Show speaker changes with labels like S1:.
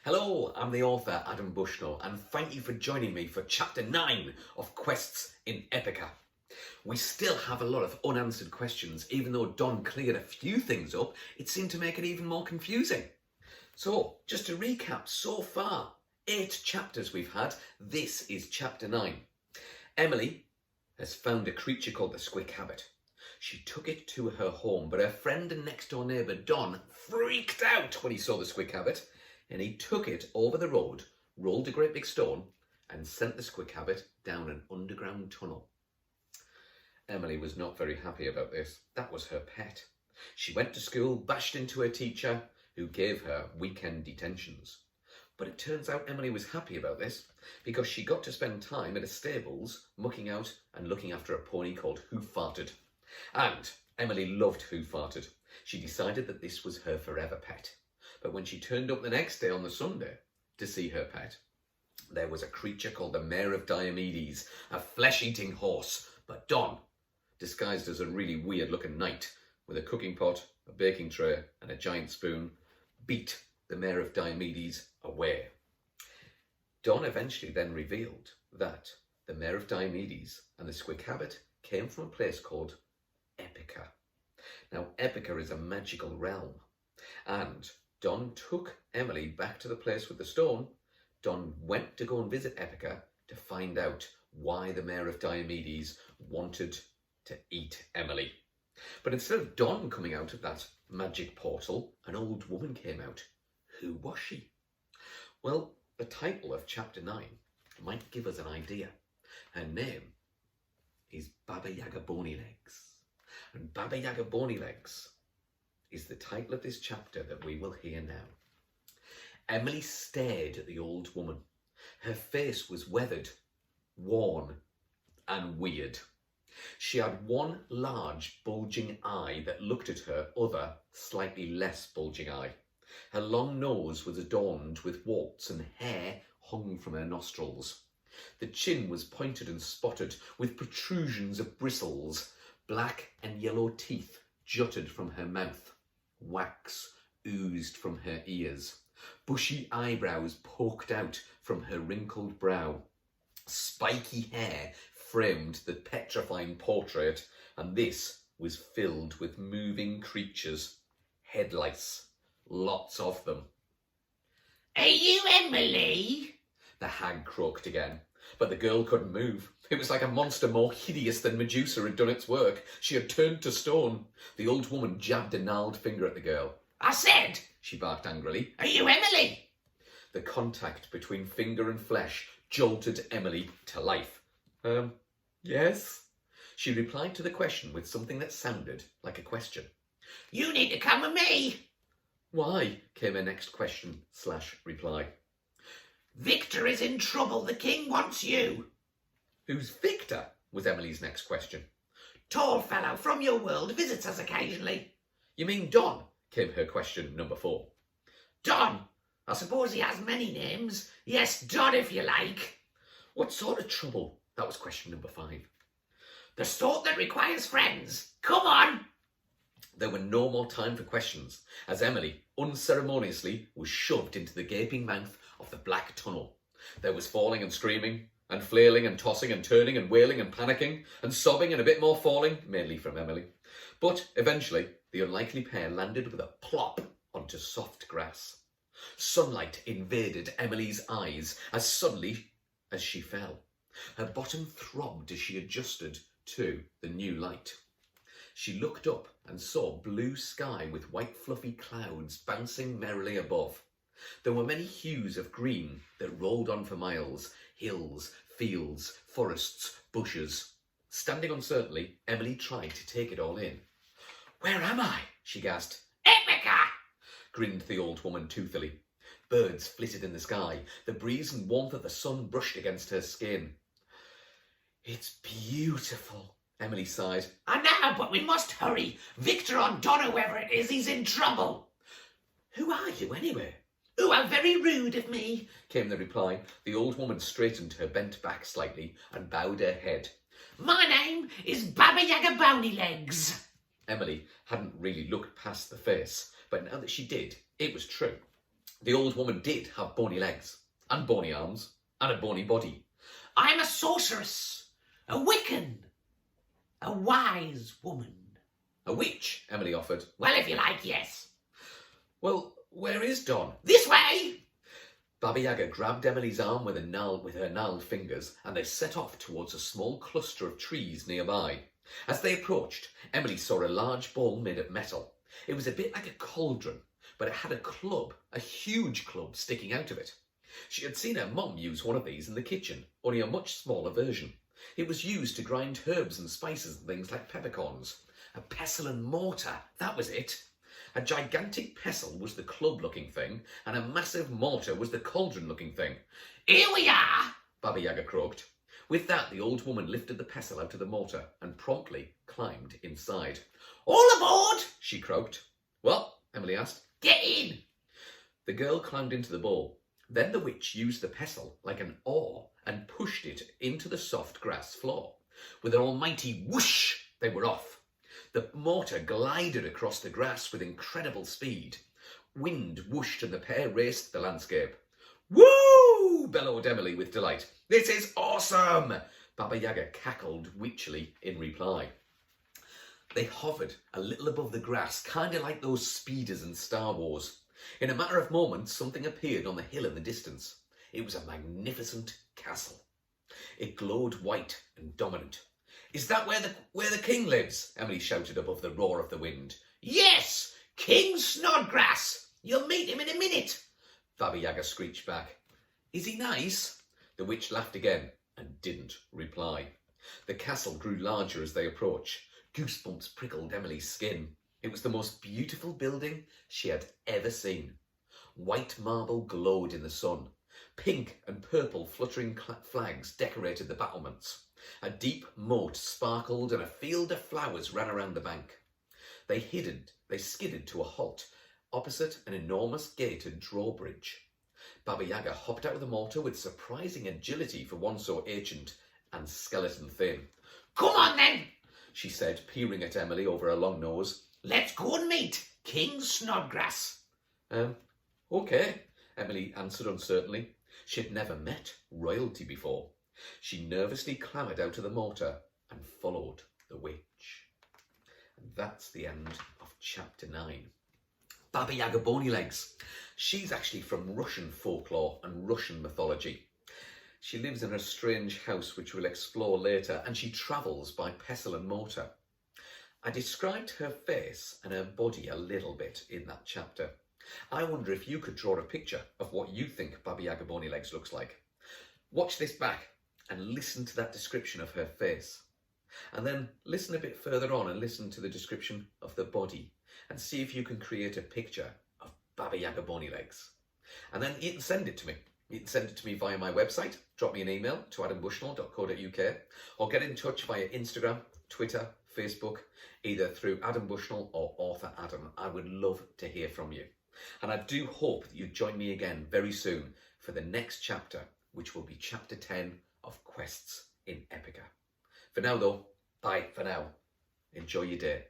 S1: Hello, I'm the author Adam Bushnell, and thank you for joining me for Chapter 9 of Quests in Epica. We still have a lot of unanswered questions. Even though Don cleared a few things up, it seemed to make it even more confusing. So, just to recap, so far, 8 chapters we've had. This is Chapter 9. Emily has found a creature called the Squick Habit. She took it to her home, but her friend and next-door neighbour Don freaked out when he saw the Squick Habit, and he took it over the road, rolled a great big stone, and sent the Squick Habit down an underground tunnel. Emily was not very happy about this. That was her pet. She went to school, bashed into her teacher, who gave her weekend detentions. But it turns out Emily was happy about this because she got to spend time at a stables, mucking out and looking after a pony called Who Farted. And Emily loved Who Farted. She decided that this was her forever pet. But when she turned up the next day on the Sunday to see her pet, there was a creature called the Mare of Diomedes, a flesh-eating horse. But Don, disguised as a really weird-looking knight with a cooking pot, a baking tray and a giant spoon, beat the Mare of Diomedes away. Don eventually then revealed that the Mare of Diomedes and the Squick Habit came from a place called Epica. Now, Epica is a magical realm, and Don took Emily back to the place with the stone. Don went to go and visit Epica to find out why the Mare of Diomedes wanted to eat Emily. But instead of Don coming out of that magic portal, an old woman came out. Who was she? Well, the title of Chapter 9 might give us an idea. Her name is Baba Yaga Bonylegs. And Baba Yaga Bonylegs is the title of this chapter that we will hear now. Emily stared at the old woman. Her face was weathered, worn, and weird. She had one large, bulging eye that looked at her other, slightly less bulging eye. Her long nose was adorned with warts and hair hung from her nostrils. The chin was pointed and spotted with protrusions of bristles. Black and yellow teeth jutted from her mouth. Wax oozed from her ears. Bushy eyebrows poked out from her wrinkled brow. Spiky hair framed the petrifying portrait, and this was filled with moving creatures. Head lice. Lots of them.
S2: Are you Emily?
S1: The hag croaked again, but the girl couldn't move. It was like a monster more hideous than Medusa had done its work. She had turned to stone. The old woman jabbed a gnarled finger at the girl.
S2: I said,
S1: she barked angrily.
S2: Are you Emily?
S1: The contact between finger and flesh jolted Emily to life. Yes? She replied to the question with something that sounded like a question.
S2: You need to come with me.
S1: Why? Came her next question/reply.
S2: Victor is in trouble. The king wants you.
S1: Who's Victor? Was Emily's next question.
S2: Tall fellow from your world, visits us occasionally.
S1: You mean Don? Came her question number 4.
S2: Don. I suppose he has many names. Yes, Don if you like.
S1: What sort of trouble? That was question number 5.
S2: The sort that requires friends. Come on.
S1: There were no more time for questions, as Emily unceremoniously was shoved into the gaping mouth of the black tunnel. There was falling and screaming, and flailing and tossing and turning and wailing and panicking, and sobbing and a bit more falling, mainly from Emily. But eventually, the unlikely pair landed with a plop onto soft grass. Sunlight invaded Emily's eyes as suddenly as she fell. Her bottom throbbed as she adjusted to the new light. She looked up and saw blue sky with white fluffy clouds bouncing merrily above. There were many hues of green that rolled on for miles, hills, fields, forests, bushes. Standing uncertainly, Emily tried to take it all in. Where am I? She gasped.
S2: Epica!
S1: Grinned the old woman toothily. Birds flitted in the sky. The breeze and warmth of the sun brushed against her skin. It's beautiful, Emily sighed.
S2: I know, but we must hurry. Victor or Don, whoever it is, he's in trouble.
S1: Who are you, anyway?
S2: Oh, how very rude of me,
S1: came the reply. The old woman straightened her bent back slightly and bowed her head.
S2: My name is Baba Yaga Bonylegs.
S1: Emily hadn't really looked past the face, but now that she did, it was true. The old woman did have bony legs, and bony arms, and a bony body.
S2: I'm a sorceress, a Wiccan, a wise woman.
S1: A witch, Emily offered.
S2: Well, if you like, yes.
S1: Well, where is Don?
S2: This way!
S1: Baba Yaga grabbed Emily's arm with her gnarled fingers, and they set off towards a small cluster of trees nearby. As they approached, Emily saw a large ball made of metal. It was a bit like a cauldron, but it had a club, a huge club, sticking out of it. She had seen her mum use one of these in the kitchen, only a much smaller version. It was used to grind herbs and spices and things like peppercorns. A pestle and mortar, that was it. A gigantic pestle was the club-looking thing, and a massive mortar was the cauldron-looking thing.
S2: Here we are,
S1: Baba Yaga croaked. With that, the old woman lifted the pestle out of the mortar and promptly climbed inside.
S2: All aboard,
S1: she croaked. What? Emily asked.
S2: Get in.
S1: The girl climbed into the bowl. Then the witch used the pestle like an oar and pushed it into the soft grass floor. With an almighty whoosh, they were off. The mortar glided across the grass with incredible speed. Wind whooshed and the pair raced the landscape. Woo! Bellowed Emily with delight. This is awesome! Baba Yaga cackled witchily in reply. They hovered a little above the grass, kind of like those speeders in Star Wars. In a matter of moments, something appeared on the hill in the distance. It was a magnificent castle. It glowed white and dominant. Is that where the king lives? Emily shouted above the roar of the wind.
S2: Yes, King Snodgrass. You'll meet him in a minute.
S1: Baba Yaga screeched back. Is he nice? The witch laughed again and didn't reply. The castle grew larger as they approached. Goosebumps prickled Emily's skin. It was the most beautiful building she had ever seen. White marble glowed in the sun. Pink and purple fluttering flags decorated the battlements. A deep moat sparkled and a field of flowers ran around the bank. They skidded to a halt opposite an enormous gated drawbridge. Baba Yaga hopped out of the mortar with surprising agility for one so ancient and skeleton thin.
S2: Come on then,
S1: she said, peering at Emily over her long nose.
S2: Let's go and meet King Snodgrass.
S1: Okay, Emily answered uncertainly. She'd never met royalty before. She nervously clambered out of the mortar and followed the witch. And that's the end of chapter 9. Baba Yaga Bony Legs. She's actually from Russian folklore and Russian mythology. She lives in a strange house which we'll explore later, and she travels by pestle and mortar. I described her face and her body a little bit in that chapter. I wonder if you could draw a picture of what you think Baba Yaga Bony Legs looks like. Watch this back and listen to that description of her face. And then listen a bit further on and listen to the description of the body and see if you can create a picture of Baba Yaga Bony Legs. And then you can send it to me. You can send it to me via my website, drop me an email to adambushnell.co.uk, or get in touch via Instagram, Twitter, Facebook, either through Adam Bushnell or Author Adam. I would love to hear from you. And I do hope that you join me again very soon for the next chapter, which will be chapter 10 of Quests in Epica. For now though, bye for now. Enjoy your day.